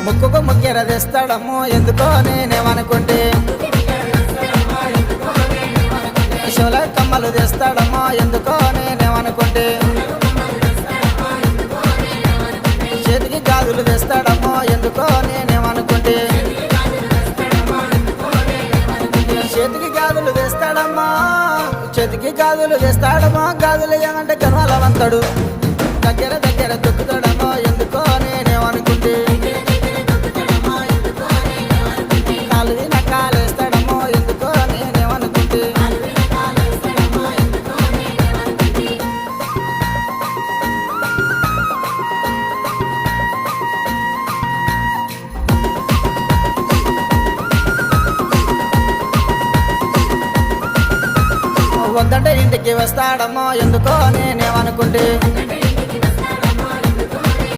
ముక్కుకు ముక్కెర తెస్తాడమ్మో ఎందుకో నేనేమనుకుంటే శోల కమ్మలు తెస్తాడమ్మో ఎందుకో నేనేమనుకుంటే చేతికి గాజులు తెస్తాడమ్మో ఎందుకో నేనేమనుకుంటే చేతికి గాజులు తెస్తాడమ్మా చేతికి గాజులు తెస్తాడమ్మా గాజులు ఏమంటే గర్వాలవంతుడు దగ్గర దగ్గర దొక్కుతాడమ్మో ఎందుకో నేనేమనుకుంటే కాలు నక్కాలేస్తాడమ్మో ఎందుకో నేనేమనుకుంటే వద్దంటే ఇంటికి వస్తాడమ్మో ఎందుకో నేనేమనుకుంటే